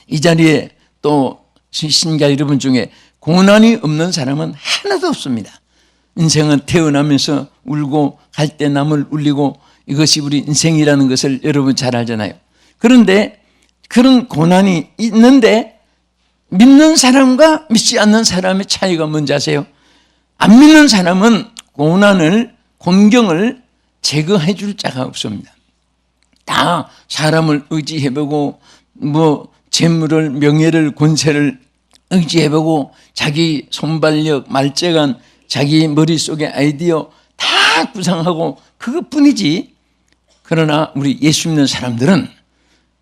이 자리에 또 신자 여러분 중에 고난이 없는 사람은 하나도 없습니다. 인생은 태어나면서 울고 갈 때 남을 울리고 이것이 우리 인생이라는 것을 여러분 잘 알잖아요. 그런데 그런 고난이 있는데 믿는 사람과 믿지 않는 사람의 차이가 뭔지 아세요? 안 믿는 사람은 고난을, 곤경을 제거해 줄 자가 없습니다. 다 사람을 의지해보고 재물을, 명예를, 권세를 의지해보고 자기 손발력, 말재간, 자기 머릿속의 아이디어 다 구상하고 그것뿐이지. 그러나 우리 예수 믿는 사람들은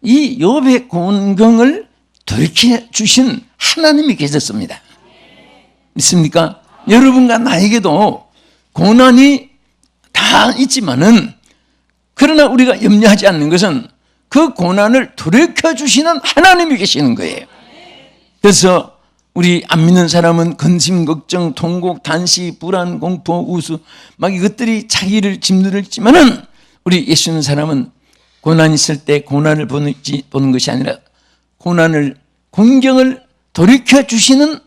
이 욥의 곤경을 돌이켜 주신 하나님이 계셨습니다. 믿습니까? 여러분과 나에게도 고난이 다 있지만은, 그러나 우리가 염려하지 않는 것은 그 고난을 돌이켜 주시는 하나님이 계시는 거예요. 그래서 우리 안 믿는 사람은 근심, 걱정, 통곡, 단시, 불안, 공포, 우수 막 이것들이 자기를 짓누르지만은, 우리 예수 믿는 사람은 고난이 있을 때 고난을 보는 것이 아니라 고난을, 곤경을 돌이켜 주시는,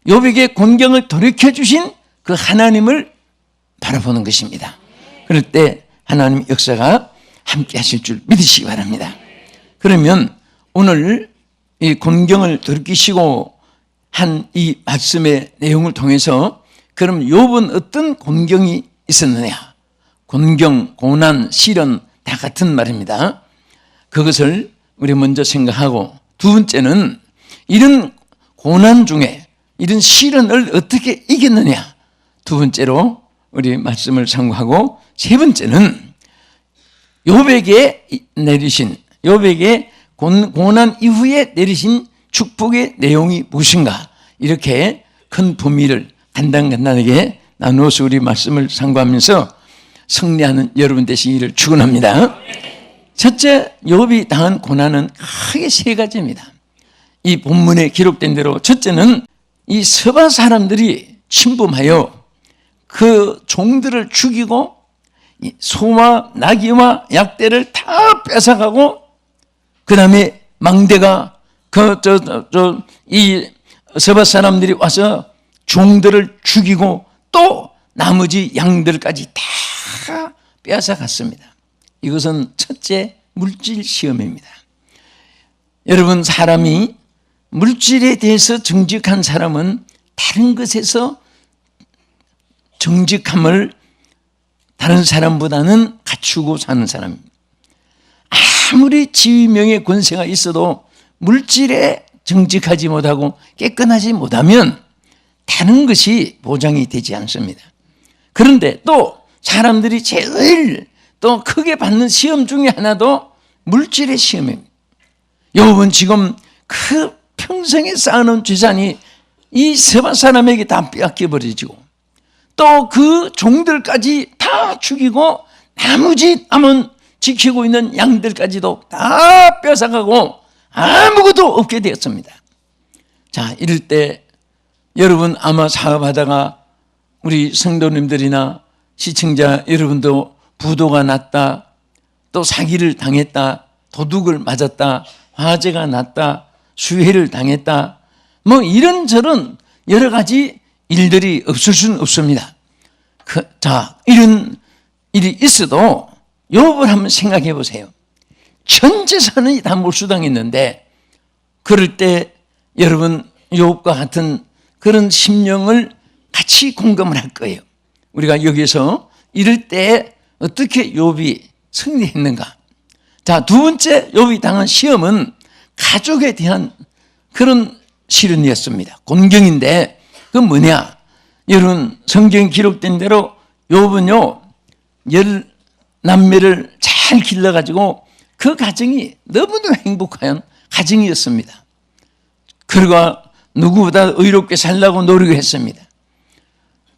욥에게 곤경을 돌이켜 주신 그 하나님을 바라보는 것입니다. 그럴 때 하나님 역사가 함께 하실 줄 믿으시기 바랍니다. 그러면 오늘 이 곤경을 돌이키시고 한 이 말씀의 내용을 통해서, 그럼 욥은 어떤 곤경이 있었느냐? 곤경, 고난, 시련 다 같은 말입니다. 그것을 우리 먼저 생각하고, 두 번째는 이런 고난 중에 이런 시련을 어떻게 이겼느냐? 두 번째로 우리 말씀을 참고하고, 세 번째는 욥에게 내리신, 욥에게 고난 이후에 내리신 축복의 내용이 무엇인가? 이렇게 큰 범위를 간단하게 나누어서 우리 말씀을 상고하면서 승리하는 여러분 되시기를 축원합니다. 첫째, 욥이 당한 고난은 크게 세 가지입니다. 이 본문에 기록된 대로 첫째는 이 서바 사람들이 침범하여 그 종들을 죽이고 소와 나귀와 약대를 다 뺏어가고, 그 다음에 망대가 이 서바 사람들이 와서 종들을 죽이고 또 나머지 양들까지 다 뺏어갔습니다. 이것은 첫째 물질 시험입니다. 여러분, 사람이 물질에 대해서 정직한 사람은 다른 것에서 정직함을 다른 사람보다는 갖추고 사는 사람입니다. 아무리 지위명예 권세가 있어도 물질에 정직하지 못하고 깨끗하지 못하면 다른 것이 보장이 되지 않습니다. 그런데 또 사람들이 제일 또 크게 받는 시험 중에 하나도 물질의 시험입니다. 욥은 지금 그 평생에 쌓아놓은 재산이 이 서바 사람에게 다 빼앗겨버리고, 또 그 종들까지 다 죽이고 나머지 남은 지키고 있는 양들까지도 다 뺏어가고 아무것도 없게 되었습니다. 자, 이럴 때 여러분 아마 사업하다가 우리 성도님들이나 시청자 여러분도 부도가 났다, 또 사기를 당했다, 도둑을 맞았다, 화재가 났다, 수해를 당했다, 뭐 이런저런 여러 가지 일들이 없을 수는 없습니다. 자, 이런 일이 있어도 욥을 한번 생각해 보세요. 전 재산이 다 몰수당했는데, 그럴 때 여러분 욥과 같은 그런 심령을 같이 공감을 할 거예요. 우리가 여기서 이럴 때 어떻게 욥이 승리했는가? 자, 두 번째 욥이 당한 시험은 가족에 대한 그런 시련이었습니다. 곤경인데 그건 뭐냐? 여러분, 성경에 기록된 대로 욥은요 10남매를 잘 길러가지고 그 가정이 너무도 행복한 가정이었습니다. 그리고 누구보다 의롭게 살라고 노력했습니다.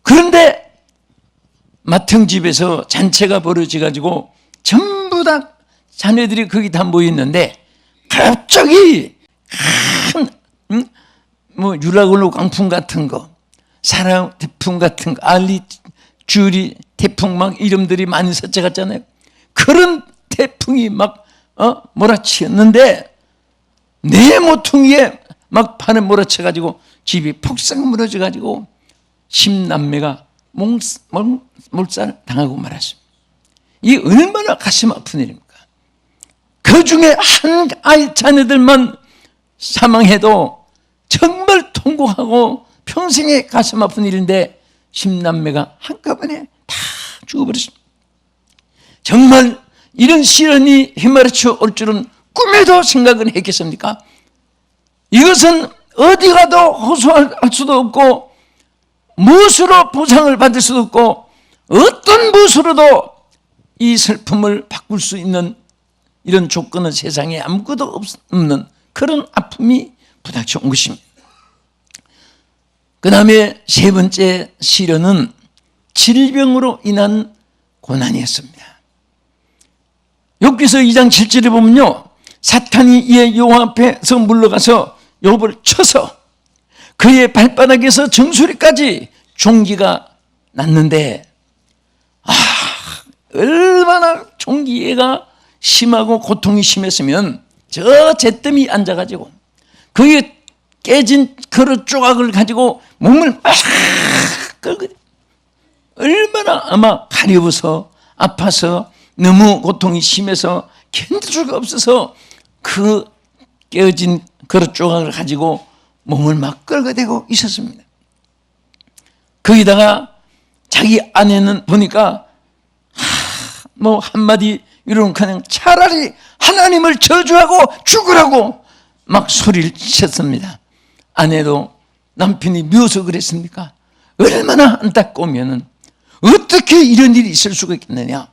그런데 맏형집에서 잔치가 벌어져가지고 전부 다 자녀들이 거기 다 모였는데, 갑자기 큰 유라굴로 강풍 같은 거, 사랑 태풍 같은 거, 알리 주리 태풍 막 이름들이 많이 섞여갔잖아요. 그런 태풍이 막 몰아치었는데 내 모퉁이에 막 판을 몰아쳐가지고 집이 폭삭 무너져가지고 10남매가 몰살 당하고 말았습니다. 이 얼마나 가슴 아픈 일입니까? 그 중에 한 아이 자녀들만 사망해도 정말 통곡하고 평생에 가슴 아픈 일인데 10남매가 한꺼번에 다 죽어버렸습니다. 정말 이런 시련이 휘말아쳐 올 줄은 꿈에도 생각은 했겠습니까? 이것은 어디 가도 호소할 수도 없고 무엇으로 보상을 받을 수도 없고 어떤 무엇으로도 이 슬픔을 바꿀 수 있는 이런 조건은 세상에 아무것도 없는 그런 아픔이 부닥쳐 온 것입니다. 그 다음에 세 번째 시련은 질병으로 인한 고난이었습니다. 욥기서 2장 7절에 보면요, 사탄이 이에 여호와 앞에서 물러가서 욥을 쳐서 그의 발바닥에서 정수리까지 종기가 났는데, 얼마나 종기가 심하고 고통이 심했으면 저 잿더미 앉아가지고 그게 깨진 그릇 조각을 가지고 몸을 막 끌거든요. 얼마나 아마 가려워서 아파서 너무 고통이 심해서 견딜 수가 없어서 그 깨어진 그릇 조각을 가지고 몸을 막 끌어대고 있었습니다. 거기다가 자기 아내는 보니까 뭐 한마디 이러면 그냥 차라리 하나님을 저주하고 죽으라고 막 소리를 쳤습니다. 아내도 남편이 미워서 그랬습니까? 얼마나 안타까우면은 어떻게 이런 일이 있을 수가 있겠느냐.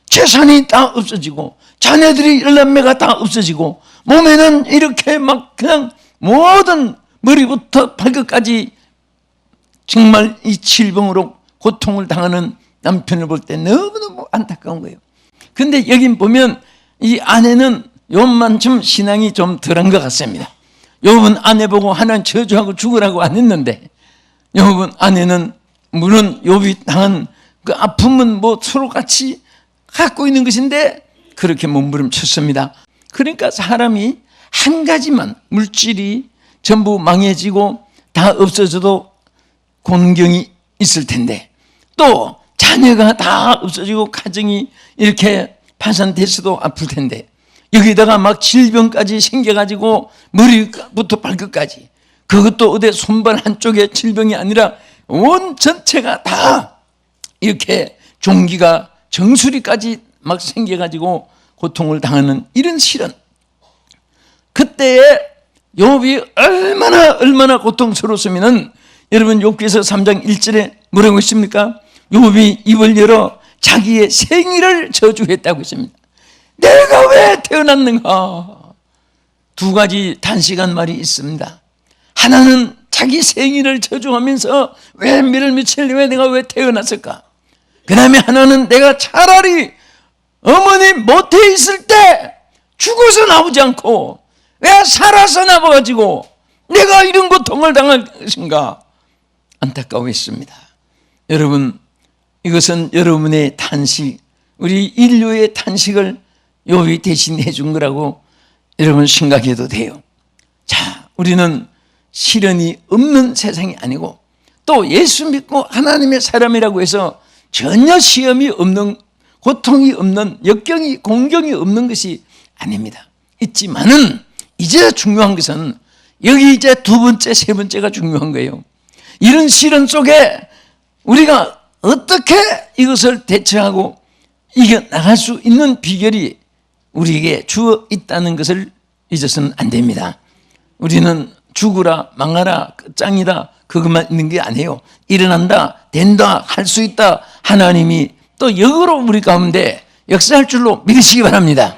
재산이 다 없어지고 자녀들이 11매가 다 없어지고 몸에는 이렇게 막 그냥 모든 머리부터 발끝까지 정말 이 질병으로 고통을 당하는 남편을 볼 때 너무너무 안타까운 거예요. 근데 여기 보면 이 아내는 욥만큼 신앙이 좀 덜한 것 같습니다. 욥은 아내 보고 하나님 저주하고 죽으라고 안 했는데, 욥은 아내는 물론 욥이 당한 그 아픔은 뭐 서로 같이 갖고 있는 것인데 그렇게 몸부림쳤습니다. 그러니까 사람이 한 가지만 물질이 전부 망해지고 다 없어져도 곤경이 있을 텐데, 또 자녀가 다 없어지고 가정이 이렇게 파산됐어도 아플 텐데, 여기다가 막 질병까지 생겨가지고 머리부터 발끝까지, 그것도 어디 손발 한쪽에 질병이 아니라 온 전체가 다 이렇게 종기가 정수리까지 막 생겨가지고 고통을 당하는 이런 시련, 그때에 욥이 얼마나 고통스러웠으면은, 여러분 욥기서 3장 1절에 뭐라고 했습니까? 욥이 입을 열어 자기의 생일을 저주했다고 했습니다. 내가 왜 태어났는가? 두 가지 단식한 말이 있습니다. 하나는 자기 생일을 저주하면서 왜 며칠 왜 내가 왜 태어났을까? 그 다음에 하나는 내가 차라리 어머니 못해 있을 때 죽어서 나오지 않고 왜 살아서 나와가지고 내가 이런 고통을 당할 것인가 안타까워했습니다. 여러분, 이것은 여러분의 탄식, 우리 인류의 탄식을 욥이 대신해 준 거라고 여러분 생각해도 돼요. 자, 우리는 시련이 없는 세상이 아니고 또 예수 믿고 하나님의 사람이라고 해서 전혀 시험이 없는, 고통이 없는, 역경이 공경이 없는 것이 아닙니다. 있지만은 이제 중요한 것은 여기 이제 두 번째, 세 번째가 중요한 거예요. 이런 시련 속에 우리가 어떻게 이것을 대처하고 이겨나갈 수 있는 비결이 우리에게 주어 있다는 것을 잊어서는 안 됩니다. 우리는 죽으라, 망하라, 끝장이다, 그것만 있는 게 아니에요. 일어난다, 된다, 할 수 있다, 하나님이 또 역으로 우리 가운데 역사할 줄로 믿으시기 바랍니다.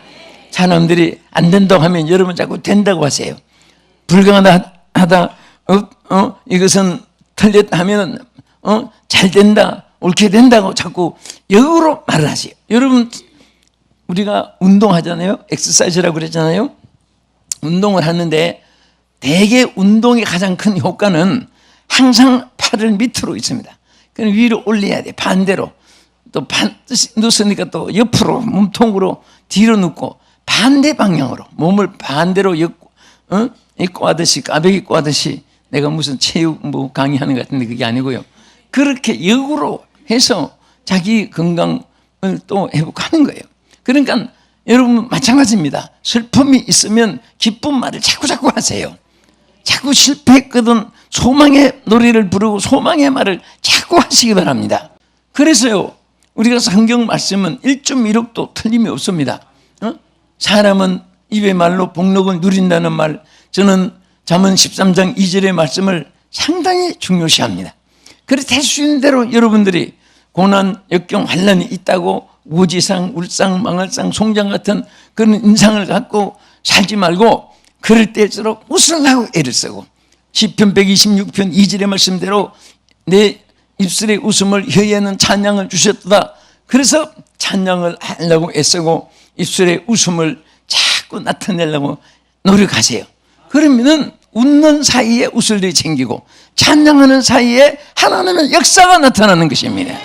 사람들이 안 된다고 하면 여러분 자꾸 된다고 하세요. 불가능하다, 이것은 틀렸다 하면 잘 된다, 옳게 된다고 자꾸 역으로 말을 하세요. 여러분, 우리가 운동하잖아요. 엑서사이즈라고 그랬잖아요. 운동을 하는데 대개 운동의 가장 큰 효과는 항상 팔을 밑으로 있습니다. 그럼 위로 올려야 돼. 반대로. 또 누웠으니까 또 옆으로 몸통으로 뒤로 눕고 반대 방향으로 몸을 반대로 이 꼬아듯이, 까베기 꼬아듯이 내가 무슨 체육 강의하는 것 같은데 그게 아니고요. 그렇게 역으로 해서 자기 건강을 또 회복하는 거예요. 그러니까 여러분 마찬가지입니다. 슬픔이 있으면 기쁜 말을 자꾸 하세요. 자꾸 실패했거든 소망의 노래를 부르고 소망의 말을 자꾸 하시기 바랍니다. 그래서요, 우리가 성경 말씀은 1.16도 틀림이 없습니다. 사람은 입의 말로 복록을 누린다는 말, 저는 잠언 13장 2절의 말씀을 상당히 중요시합니다. 그래서 될 수 있는 대로 여러분들이 고난, 역경, 환난이 있다고 우지상, 울상, 망할상, 송장 같은 그런 인상을 갖고 살지 말고 그럴 때일수록 웃으려고 애를 쓰고 시편 126편 2절의 말씀대로 내 입술의 웃음을 혀에는 찬양을 주셨다. 그래서 찬양을 하려고 애쓰고 입술의 웃음을 자꾸 나타내려고 노력하세요. 그러면은 웃는 사이에 웃을 일이 생기고 찬양하는 사이에 하나님의 역사가 나타나는 것입니다.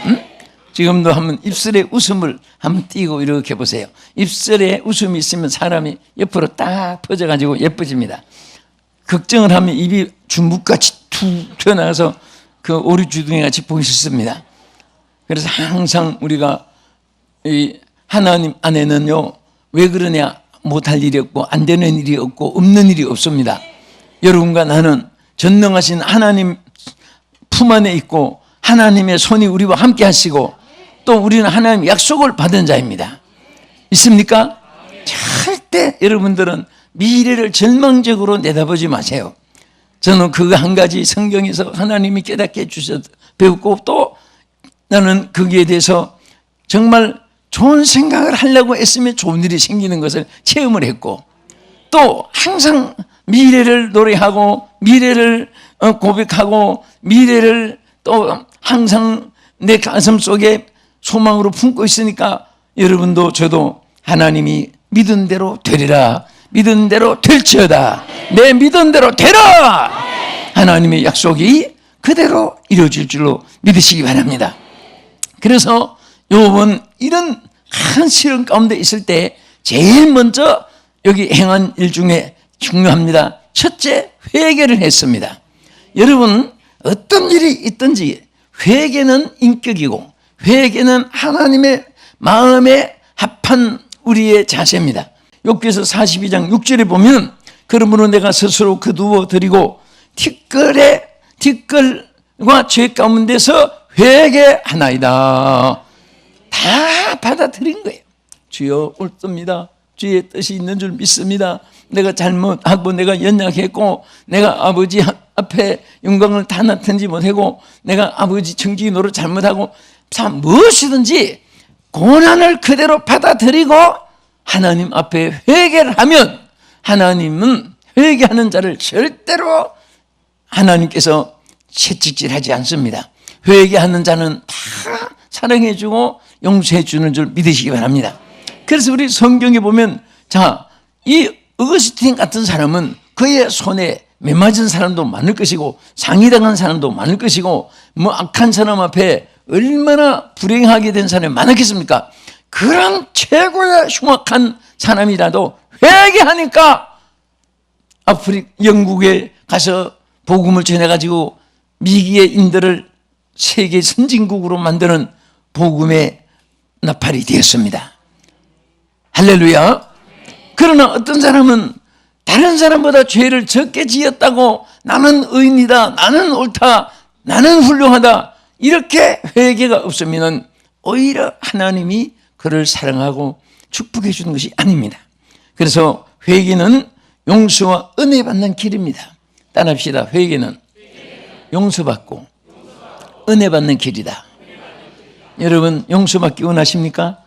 지금도 한번 입술에 웃음을 한번 띄고 이렇게 보세요. 입술에 웃음이 있으면 사람이 옆으로 딱 퍼져가지고 예뻐집니다. 걱정을 하면 입이 주먹같이 툭 튀어나와서 그 오리주둥이같이 보기 싫습니다. 그래서 항상 우리가 이 하나님 안에는요, 왜 그러냐, 못할 일이 없고 안 되는 일이 없고 없는 일이 없습니다. 여러분과 나는 전능하신 하나님 품 안에 있고 하나님의 손이 우리와 함께 하시고 또 우리는 하나님의 약속을 받은 자입니다. 있습니까? 절대 여러분들은 미래를 절망적으로 내다보지 마세요. 저는 그거 한 가지 성경에서 하나님이 깨닫게 해주셔서 배웠고 또 나는 거기에 대해서 정말 좋은 생각을 하려고 애쓰면 좋은 일이 생기는 것을 체험을 했고 또 항상 미래를 노래하고 미래를 고백하고 미래를 또 항상 내 가슴 속에 소망으로 품고 있으니까 여러분도 저도 하나님이 믿은 대로 되리라, 믿은 대로 될지어다, 내 믿은 대로 되라, 하나님의 약속이 그대로 이루어질 줄로 믿으시기 바랍니다. 그래서 욥은 이런 큰 시련 가운데 있을 때 제일 먼저 여기 행한 일 중에 중요합니다. 첫째, 회개를 했습니다. 여러분 어떤 일이 있든지 회개는 인격이고 회개는 하나님의 마음에 합한 우리의 자세입니다. 욥기서 42장 6절에 보면 그러므로 내가 스스로 거두어 드리고 티끌과 죄 가운데서 회개하나이다. 다 받아들인 거예요. 주여 옳습니다. 주의 뜻이 있는 줄 믿습니다. 내가 잘못하고 내가 연약했고 내가 아버지 앞에 영광을 다 나타내지 못하고 내가 아버지 청지 노릇 잘못하고 참 무엇이든지 고난을 그대로 받아들이고 하나님 앞에 회개를 하면 하나님은 회개하는 자를 절대로 하나님께서 채찍질하지 않습니다. 회개하는 자는 다 사랑해주고 용서해주는 줄 믿으시기 바랍니다. 그래서 우리 성경에 보면 이 어거스틴 같은 사람은 그의 손에 매맞은 사람도 많을 것이고 상의당한 사람도 많을 것이고 뭐 악한 사람 앞에 얼마나 불행하게 된 사람이 많았겠습니까? 그런 최고의 흉악한 사람이라도 회개하니까 영국에 가서 복음을 전해가지고 미기의 인들을 세계 선진국으로 만드는 복음의 나팔이 되었습니다. 할렐루야. 그러나 어떤 사람은 다른 사람보다 죄를 적게 지었다고 나는 의인이다, 나는 옳다, 나는 훌륭하다 이렇게 회개가 없으면 오히려 하나님이 그를 사랑하고 축복해 주는 것이 아닙니다. 그래서 회개는 용서와 은혜 받는 길입니다. 따라합시다. 회개는 용서받고 은혜 받는 길이다. 여러분 용서받기 원하십니까?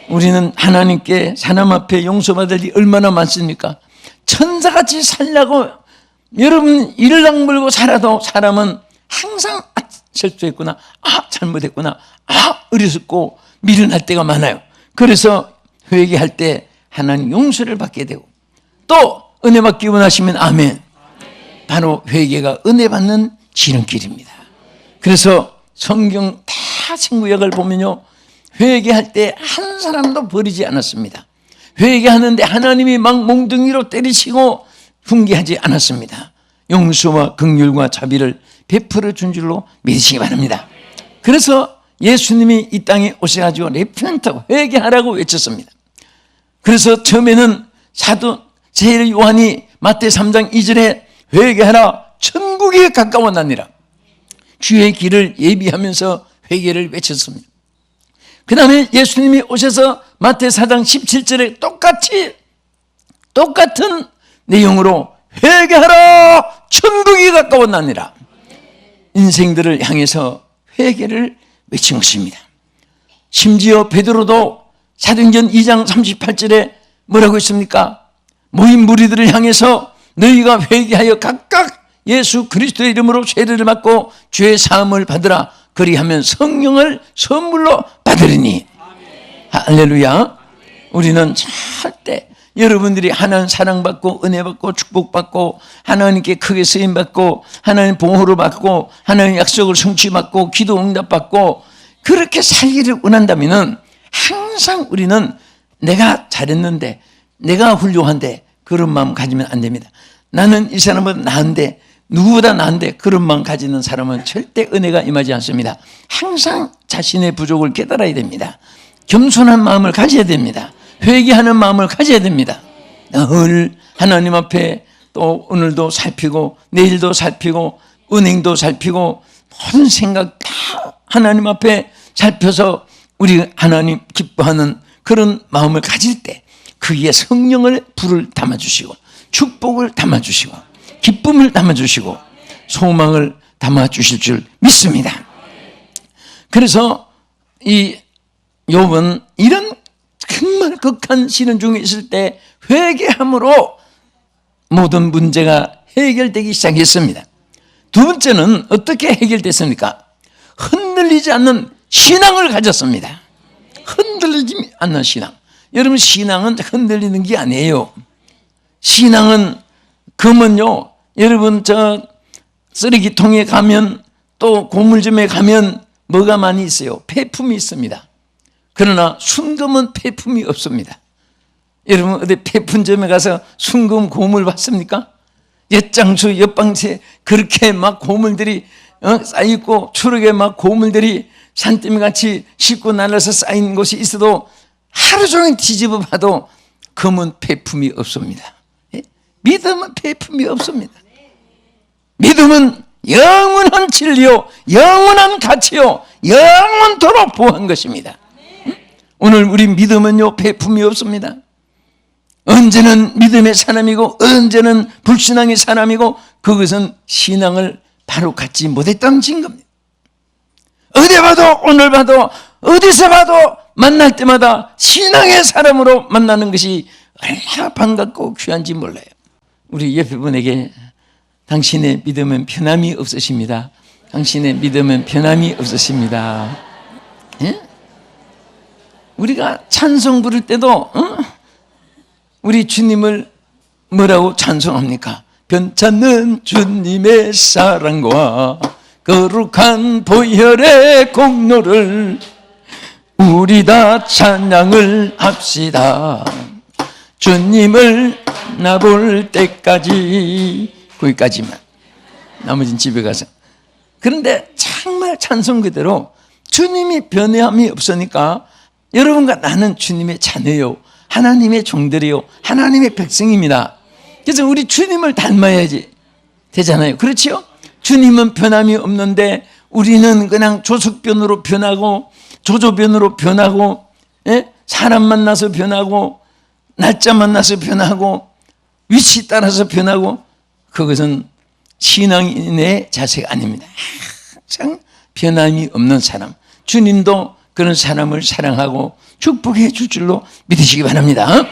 우리는 하나님께 사람 앞에 용서받을 일이 얼마나 많습니까? 천사같이 살려고 여러분 이를 악물고 살아도 사람은 항상 실수했구나, 잘못했구나, 어리석고 미련할 때가 많아요. 그래서 회개할 때 하나님 용서를 받게 되고 또 은혜 받기 원하시면 아멘. 바로 회개가 은혜 받는 지름길입니다. 그래서 성경 다 신구약을 보면요, 회개할 때 한 사람도 버리지 않았습니다. 회개하는데 하나님이 막 몽둥이로 때리시고 훈계하지 않았습니다. 용서와 긍휼과 자비를 베풀어 준 줄로 믿으시기 바랍니다. 그래서 예수님이 이 땅에 오셔가지고 레펜트, 회개하라고 외쳤습니다. 그래서 처음에는 사도 제일 요한이 마태 3장 2절에 회개하라, 천국이 가까워나니라, 주의 길을 예비하면서 회개를 외쳤습니다. 그 다음에 예수님이 오셔서 마태 4장 17절에 똑같은 내용으로 회개하라, 천국이 가까워나니라, 인생들을 향해서 회개를 외친 것입니다. 심지어 베드로도 사도행전 2장 38절에 뭐라고 했습니까? 모인 무리들을 향해서 너희가 회개하여 각각 예수 그리스도의 이름으로 세례를 받고 죄의 사함을 받으라, 그리하면 성령을 선물로 받으리니. 할렐루야. 우리는 절대 여러분들이 하나님 사랑받고 은혜받고 축복받고 하나님께 크게 쓰임받고 하나님 보호를 받고 하나님 약속을 성취받고 기도 응답받고 그렇게 살기를 원한다면 항상 우리는 내가 잘했는데, 내가 훌륭한데 그런 마음 가지면 안 됩니다. 나는 이 사람보다 나은데, 누구보다 나은데 그런 마음 가지는 사람은 절대 은혜가 임하지 않습니다. 항상 자신의 부족을 깨달아야 됩니다. 겸손한 마음을 가져야 됩니다. 회개하는 마음을 가져야 됩니다. 늘 하나님 앞에 또 오늘도 살피고 내일도 살피고 은행도 살피고 모든 생각 다 하나님 앞에 살펴서 우리 하나님 기뻐하는 그런 마음을 가질 때 그에 성령을 불을 담아주시고 축복을 담아주시고 기쁨을 담아주시고 소망을 담아주실 줄 믿습니다. 그래서 이 욥은 이런 정말 극한 시련 중에 있을 때 회개함으로 모든 문제가 해결되기 시작했습니다. 두 번째는 어떻게 해결됐습니까? 흔들리지 않는 신앙을 가졌습니다. 흔들리지 않는 신앙. 여러분, 신앙은 흔들리는 게 아니에요. 신앙은 금은요, 여러분 저 쓰레기통에 가면 또 고물점에 가면 뭐가 많이 있어요? 폐품이 있습니다. 그러나 순금은 폐품이 없습니다. 여러분 어디 폐품점에 가서 순금 고물 봤습니까? 엿장수 엿방세 그렇게 막 고물들이 쌓여있고 추럭에 막 고물들이 산더미같이 싣고 날아서 쌓인 곳이 있어도 하루 종일 뒤집어 봐도 금은 폐품이 없습니다. 믿음은 폐품이 없습니다. 믿음은 영원한 진리요, 영원한 가치요, 영원토록 보호한 것입니다. 오늘 우리 믿음은요, 폐품이 없습니다. 언제는 믿음의 사람이고 언제는 불신앙의 사람이고, 그것은 신앙을 바로 갖지 못했다는 증거입니다. 어디 봐도 오늘 봐도 어디서 봐도 만날 때마다 신앙의 사람으로 만나는 것이 얼마나 반갑고 귀한지 몰라요. 우리 옆에 분에게 당신의 믿음은 변함이 없으십니다. 당신의 믿음은 변함이 없으십니다. 예? 우리가 찬송 부를 때도 우리 주님을 뭐라고 찬송합니까? 변찮는 주님의 사랑과 거룩한 보혈의 공로를 우리 다 찬양을 합시다. 주님을 나볼 때까지. 거기까지만. 나머지는 집에 가서. 그런데 정말 찬송 그대로 주님이 변함이 없으니까 여러분과 나는 주님의 자녀요, 하나님의 종들이요, 하나님의 백성입니다. 그래서 우리 주님을 닮아야지 되잖아요. 그렇죠? 주님은 변함이 없는데 우리는 그냥 조석변으로 변하고 조조변으로 변하고, 예? 사람 만나서 변하고 날짜 만나서 변하고 위치 따라서 변하고, 그것은 신앙인의 자세가 아닙니다. 항상 변함이 없는 사람, 주님도 그런 사람을 사랑하고 축복해 줄 줄로 믿으시기 바랍니다.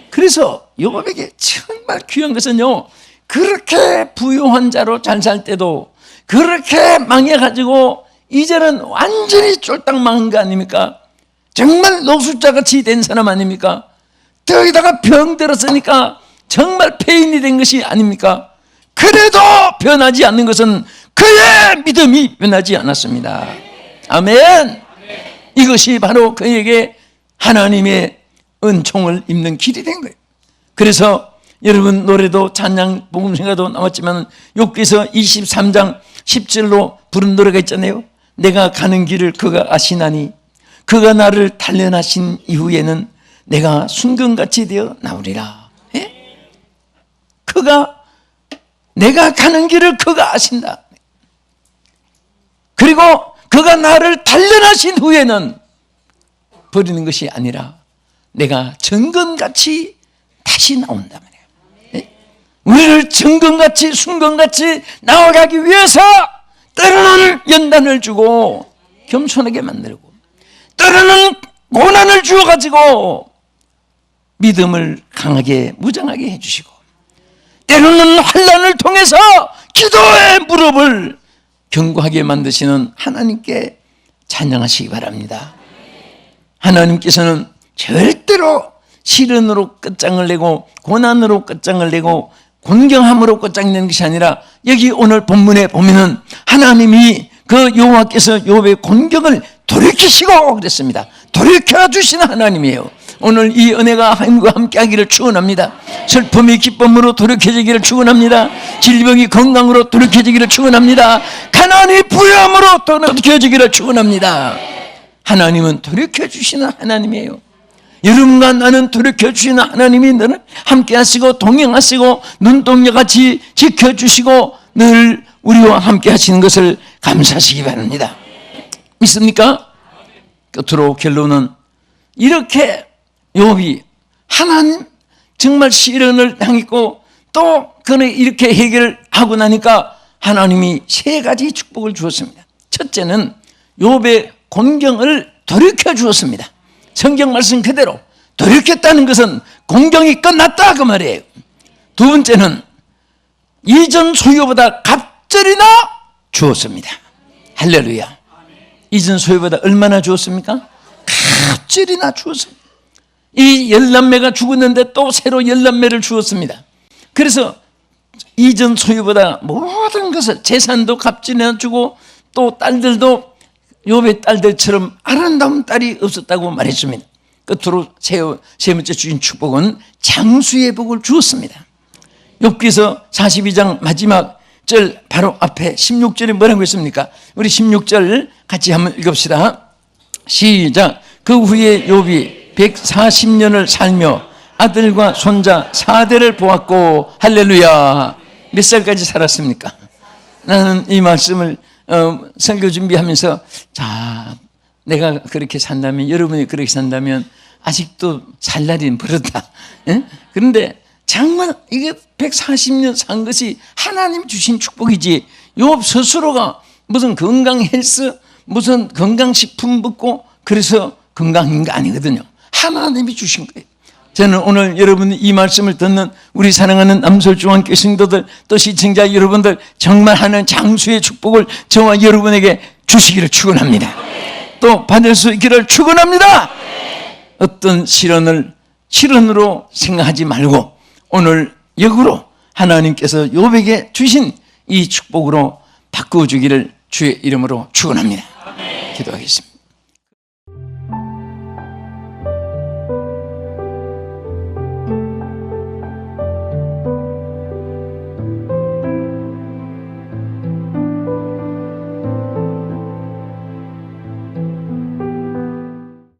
그래서 욥에게 정말 귀한 것은요, 그렇게 부유한 자로 잘 살 때도 그렇게 망해가지고 이제는 완전히 쫄딱 망한 거 아닙니까? 정말 노숙자같이 된 사람 아닙니까? 거기다가 병 들었으니까 정말 폐인이 된 것이 아닙니까? 그래도 변하지 않는 것은 그의 믿음이 변하지 않았습니다. 아멘. 이것이 바로 그에게 하나님의 은총을 입는 길이 된 거예요. 그래서 여러분 노래도 찬양 복음성가도 나왔지만 욥기서 23장 10절로 부른 노래가 있잖아요. 내가 가는 길을 그가 아시나니 그가 나를 단련하신 이후에는 내가 순금같이 되어 나오리라. 예? 내가 가는 길을 그가 아신다. 그리고 그가 나를 단련하신 후에는 버리는 것이 아니라 내가 정금같이 다시 나온다 말이에요. 예? 우리를 정금같이 순금같이 나아가기 위해서 때로는 연단을 주고 겸손하게 만들고, 때로는 고난을 주어가지고 믿음을 강하게 무장하게 해주시고, 때로는 환난을 통해서 기도의 무릎을 견고하게 만드시는 하나님께 찬양하시기 바랍니다. 하나님께서는 절대로 시련으로 끝장을 내고 고난으로 끝장을 내고 곤경함으로 끝장내는 것이 아니라, 여기 오늘 본문에 보면은 하나님이 그 여호와께서 욥의 곤경을 돌이키시고 그랬습니다. 돌이켜주시는 하나님이에요. 오늘 이 은혜가 하나님과 함께하기를 축원합니다. 슬픔이 기쁨으로 돌이켜지기를 축원합니다. 질병이 건강으로 돌이켜지기를 축원합니다. 가난이 부유함으로 돌이켜지기를 축원합니다. 하나님은 돌이켜주시는 하나님이에요. 여러분과 나는 돌이켜주시는 하나님이 늘 함께하시고 동행하시고 눈동자같이 지켜주시고 늘 우리와 함께하시는 것을 감사하시기 바랍니다. 믿습니까? 끝으로 결론은 이렇게 욥이 하나님 정말 시련을 당했고 또 그는 이렇게 해결을 하고 나니까 하나님이 세 가지 축복을 주었습니다. 첫째는 욥의 곤경을 돌이켜 주었습니다. 성경 말씀 그대로 돌이켰다는 것은 곤경이 끝났다 그 말이에요. 두 번째는 이전 소유보다 갑절이나 주었습니다. 할렐루야. 이전 소유보다 얼마나 주었습니까? 갑절이나 주었습니다. 이 10남매가 죽었는데 또 새로 10남매를 주었습니다. 그래서 이전 소유보다 모든 것을, 재산도 갑절이나 주고 또 딸들도 욥의 딸들처럼 아름다운 딸이 없었다고 말했습니다. 끝으로 세 번째 주신 축복은 장수의 복을 주었습니다. 욥기서 42장 마지막 절 바로 앞에 16절에 뭐라고 했습니까? 우리 16절 같이 한번 읽읍시다. 시작. 그 후에 욥이 140년을 살며 아들과 손자 4대를 보았고, 할렐루야. 몇 살까지 살았습니까? 나는 이 말씀을 설교 준비하면서, 자, 내가 그렇게 산다면, 여러분이 그렇게 산다면 아직도 살 날이 멀었다. 예? 그런데 정말 이게 140년 산 것이 하나님 주신 축복이지, 욥 스스로가 무슨 건강 헬스, 무슨 건강식품 먹고 그래서 건강인 거 아니거든요. 하나님이 주신 거예요. 저는 오늘 여러분 이 말씀을 듣는 우리 사랑하는 남설중앙교회 성도들, 또 시청자 여러분들, 정말 하는 장수의 축복을 저와 여러분에게 주시기를 축원합니다. 또 받을 수 있기를 축원합니다. 어떤 시련으로 생각하지 말고 오늘 역으로 하나님께서 욥에게 주신 이 축복으로 바꾸어주기를 주의 이름으로 축원합니다. 기도하겠습니다.